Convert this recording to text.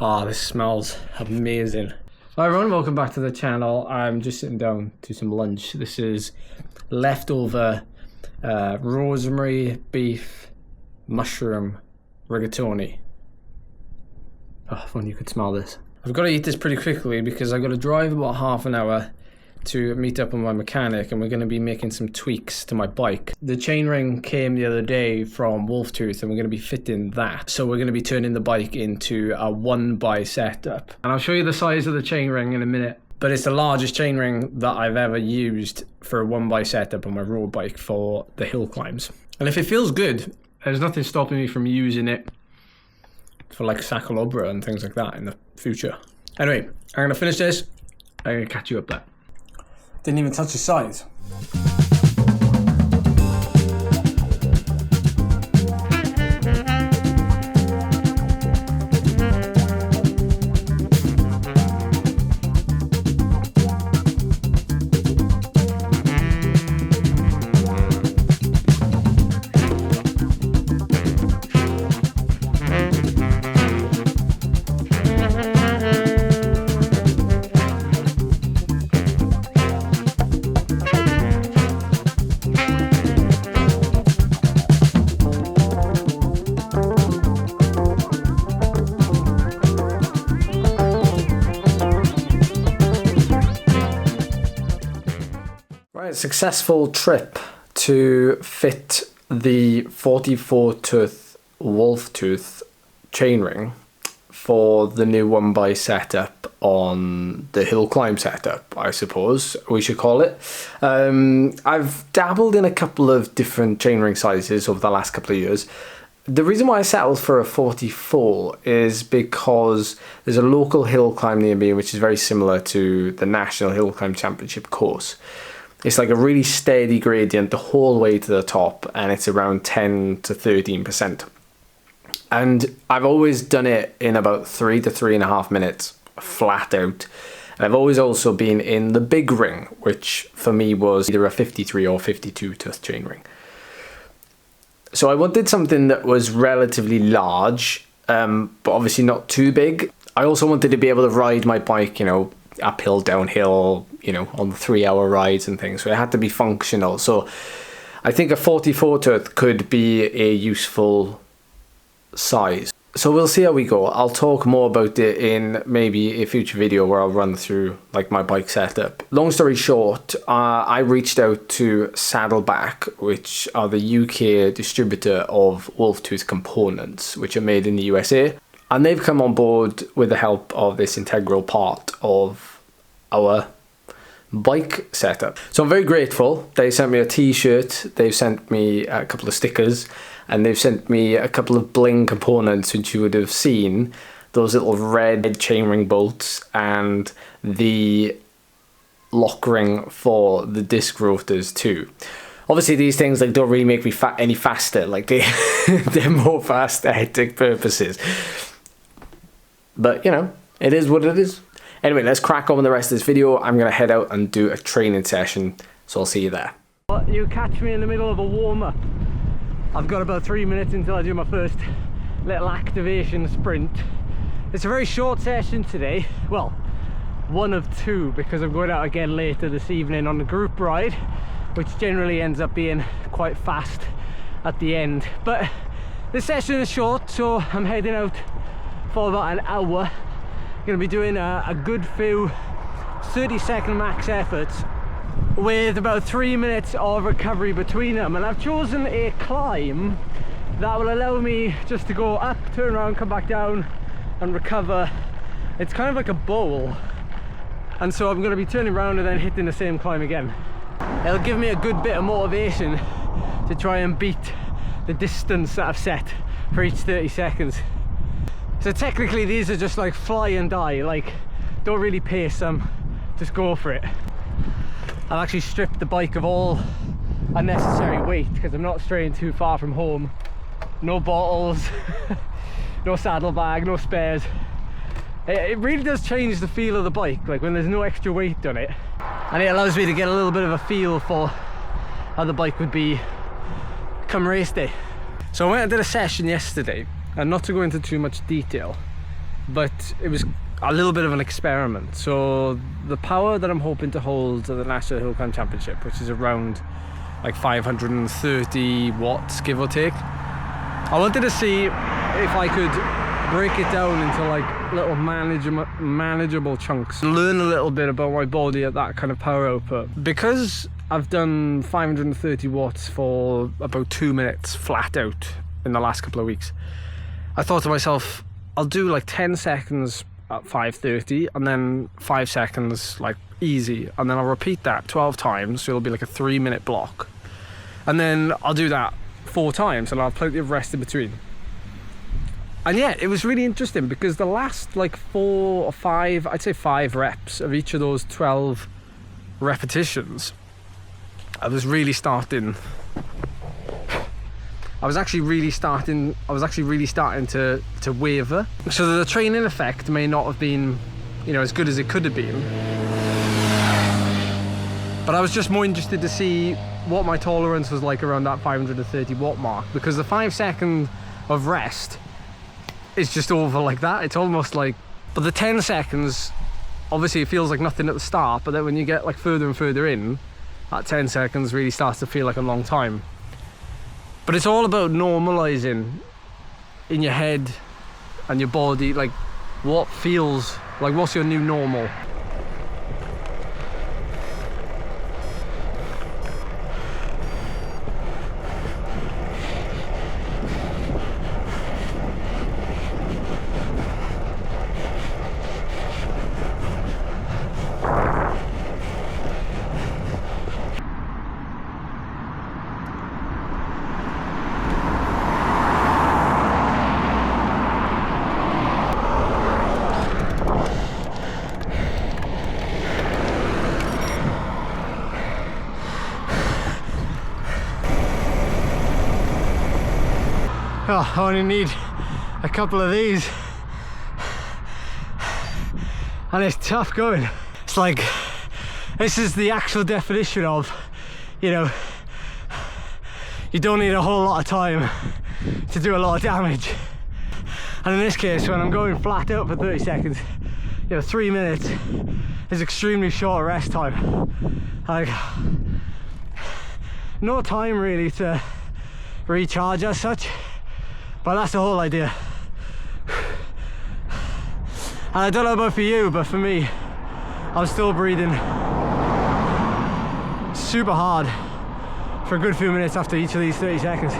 Oh, this smells amazing. Hi everyone, welcome back to the channel. I'm just sitting down to some lunch. This is leftover rosemary beef mushroom rigatoni. Oh, if only you could smell this. I've got to eat this pretty quickly because I've got to drive about half an hour to meet up with my mechanic, and we're going to be making some tweaks to my bike. The chainring came the other day from WolfTooth and we're going to be fitting that. So we're going to be turning the bike into a 1x setup. And I'll show you the size of the chainring in a minute. But it's the largest chainring that I've ever used for a 1x setup on my road bike for the hill climbs. And if it feels good, there's nothing stopping me from using it for like cyclobra and things like that in the future. Anyway, I'm going to finish this. I'm going to catch you up there. Didn't even touch the sides. Successful trip to fit the 44-tooth WolfTooth chainring for the new 1x setup on the hill climb setup, I suppose we should call it. I've dabbled in a couple of different chainring sizes over the last couple of years. The reason why I settled for a 44 is because there's a local hill climb near me which is very similar to the National Hill Climb Championship course. It's like a really steady gradient the whole way to the top, and it's around 10 to 13%. And I've always done it in about 3 to 3.5 minutes, flat out. And I've always also been in the big ring, which for me was either a 53 or 52 tooth chainring. So I wanted something that was relatively large, but obviously not too big. I also wanted to be able to ride my bike, uphill, downhill, on the 3-hour rides and things. So it had to be functional. So I think a 44 tooth could be a useful size. So we'll see how we go. I'll talk more about it in maybe a future video where I'll run through like my bike setup. Long story short, I reached out to Saddleback, which are the UK distributor of WolfTooth components, which are made in the USA. And they've come on board with the help of this integral part of our bike setup. So I'm very grateful. They sent me a t-shirt, they've sent me a couple of stickers, and they've sent me a couple of bling components which you would have seen. Those little red chainring bolts and the lock ring for the disc rotors too. Obviously these things don't really make me any faster, they're more for aesthetic purposes. But it is what it is. Anyway, let's crack on with the rest of this video. I'm going to head out and do a training session, so I'll see you there. You catch me in the middle of a warm-up. I've got about 3 minutes until I do my first little activation sprint. It's a very short session today. Well, one of two, because I'm going out again later this evening on a group ride, which generally ends up being quite fast at the end. But this session is short, so I'm heading out for about an hour. Going to be doing a good few 30-second max efforts with about 3 minutes of recovery between them, and I've chosen a climb that will allow me just to go up, turn around, come back down and recover. It's kind of like a bowl, and so I'm going to be turning around and then hitting the same climb again. It'll give me a good bit of motivation to try and beat the distance that I've set for each 30 seconds. So technically these are just like fly and die, don't really pace them, just go for it. I've actually stripped the bike of all unnecessary weight because I'm not straying too far from home. No bottles, no saddlebag, no spares. It really does change the feel of the bike, when there's no extra weight on it. And it allows me to get a little bit of a feel for how the bike would be come race day. So I went and did a session yesterday, and not to go into too much detail, but it was a little bit of an experiment. So the power that I'm hoping to hold at the National Hill Climb Championship, which is around like 530 watts, give or take, I wanted to see if I could break it down into like little manageable chunks, learn a little bit about my body at that kind of power output. Because I've done 530 watts for about 2 minutes flat out in the last couple of weeks, I thought to myself, I'll do like 10 seconds at 5:30 and then 5 seconds like easy, and then I'll repeat that 12 times, so it'll be like a 3-minute block, and then I'll do that 4 times and I'll have plenty of rest in between. And yeah, it was really interesting because the last like 4 or 5, I'd say 5 reps of each of those 12 repetitions, I was actually really starting to waver. So the training effect may not have been, you know, as good as it could have been. But I was just more interested to see what my tolerance was like around that 530 watt mark, because the 5 seconds of rest is just over like that. It's almost like, but the 10 seconds, obviously it feels like nothing at the start, but then when you get like further and further in, that 10 seconds really starts to feel like a long time. But it's all about normalizing in your head and your body, like what feels like, what's your new normal. Oh, I only need a couple of these and it's tough going. It's like, this is the actual definition of, you know, you don't need a whole lot of time to do a lot of damage. And in this case, when I'm going flat out for 30 seconds, you know, 3 minutes is extremely short rest time. Like, no time really to recharge as such. But that's the whole idea. And I don't know about for you, but for me, I'm still breathing super hard for a good few minutes after each of these 30 seconds.